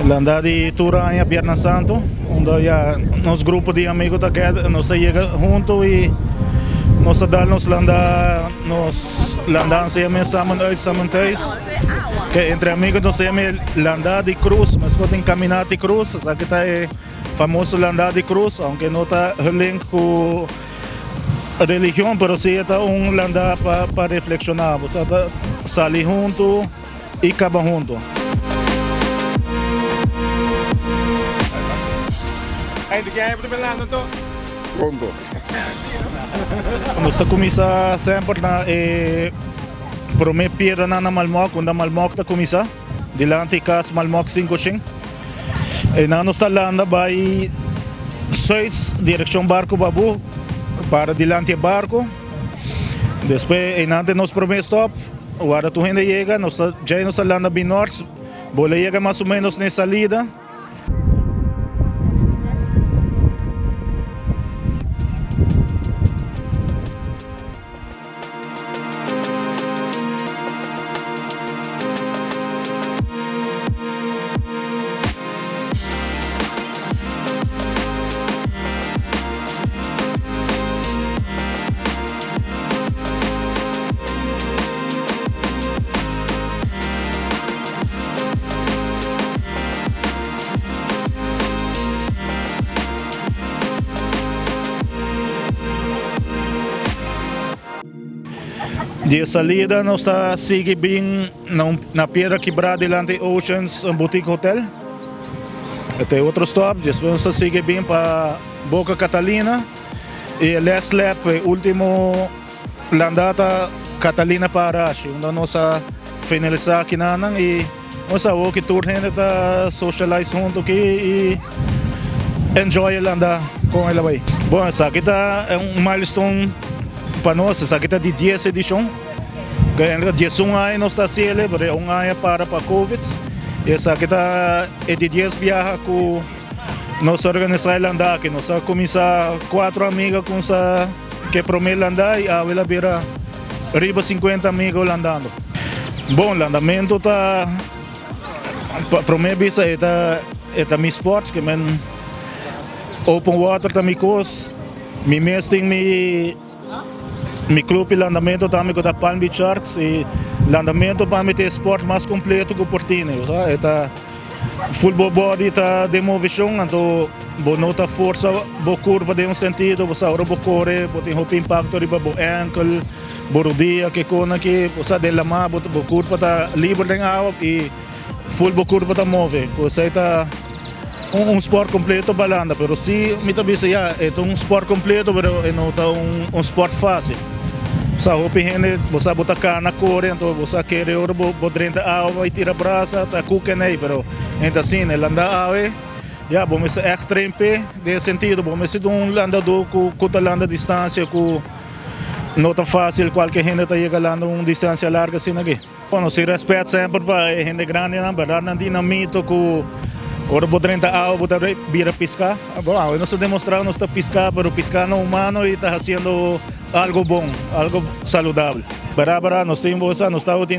Landa de Turanha, Viernes Santo, onde já nosso grupo de amigos tá nós chega junto e nós damos nos landamos samen uit samen thuis. Que entre amigos nós chamamos Landa de Cruz, mas quando tem caminhada de cruz, sabe que tá é famoso Landa de Cruz, aunque não tá link com a religião, mas sim tá landa para reflexionar, você tá sair junto e acaba junto. Ainda que é para Belano to? Pronto. Nós começa sempre na prome pira na Malmoc, quando Malmoc tá começa, dilante cas Malmoc 5 e na nós landa vai Suiz, direção barco Babu, para dilante barco. Depois enante nos prome stop, agora tu ainda chega, nós já nós landa bem norte, bola chega mais ou menos na salida. De salida nós está seguindo bem na Pedra Quebrada delante Oceans Boutique Hotel. Até outro stop, depois nós está seguindo bem para Boca Catalina e last lap, último landata Catalina para Arashi, onde nós finalizar aqui nanang e nós que tour ainda está socialize junto aqui e enjoy landa com ela aí. Bom, essa aqui está milestone para nós, essa aqui está de 10 edição. Ganhando 10 anos nós está celebrando, ano para Covid. Essa aqui está de 10 viagens com nós organizamos andar, que nós começamos 4 amigos com essa que prometem andar e a ela vira riba 50 amigos andando. Bom, o andamento está promete isso é mi sports que men open water também cos, mi mesting mi clube de andamento também com a Palm Beach Sharks e o andamento para mim é o esporte mais completo que o portino. É full body, está de movição, então nota força, boa curva de sentido, você ora boa corre, tem um impacto riba boa ankle, boa rodilha que cona que você de lama, boa curva está livre de água e full boa curva está move. Você está esporte completo balanda, pero sim, me também é esporte completo, pero não está esporte fácil. Sa hopi hene bosa bota cana corre então bosa querer ora bodrenta água e tira braça tá cuquenei pero então assim ele anda ave já bom esse extra em pé de sentido bom esse andador com landa distância com não tão fácil qualquer gente tá chegando distância larga assim aqui bom se respeita sempre para gente grande na verdade não dinamito com ora bodrenta água bota vira piscar bom nós demonstrar nós tá piscar pero piscar no humano e tá fazendo algo bom, algo saudável. Barabara, nós temos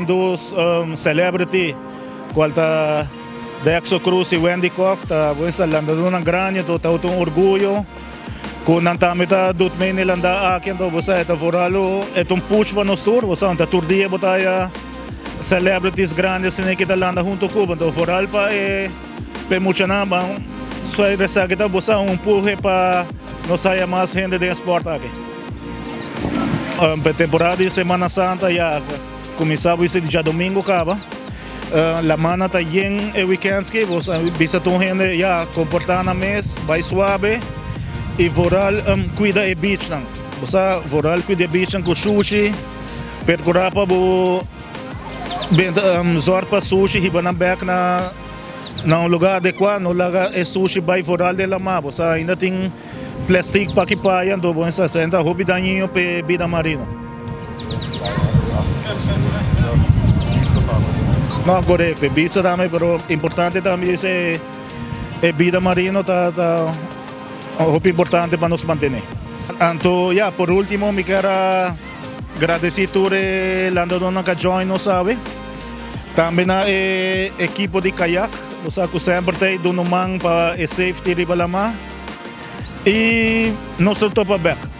dois celebrity, qual está Dexo Cruz e Wendy Koch, está landando grande, está orgulho. Com nantami está dut main landa aqui, então você está foralo, é push para nós tour, você está tour dia botaia celebrities grandes assim que está landa junto com, então foral para muito nada, só é dessa que está você empurre para nós sair mais gente de esporte aqui. Temporada de Semana Santa já começava isso dia domingo acaba. La mana tá yen e weekends que você bisa tão gente já comportar na mês, vai suave e voral cuida e beach não. Você voral cuida e beach com sushi, percorrer para bo zorpa sushi hiba na back na lugar adequado, no lugar é sushi vai voral de la ma, você ainda tem plastic para que paia, então bom essa senta hobby daninho para vida marino. Não, correto, bisa também, pero importante também é vida marino tá hobby importante para nos manter. Então, já por último, me quero agradecer todo o landador que join nos sabe. Tambe na equipo di kayak. Usa ko sempre tayo doon pa safety di balama. E nostro topa back.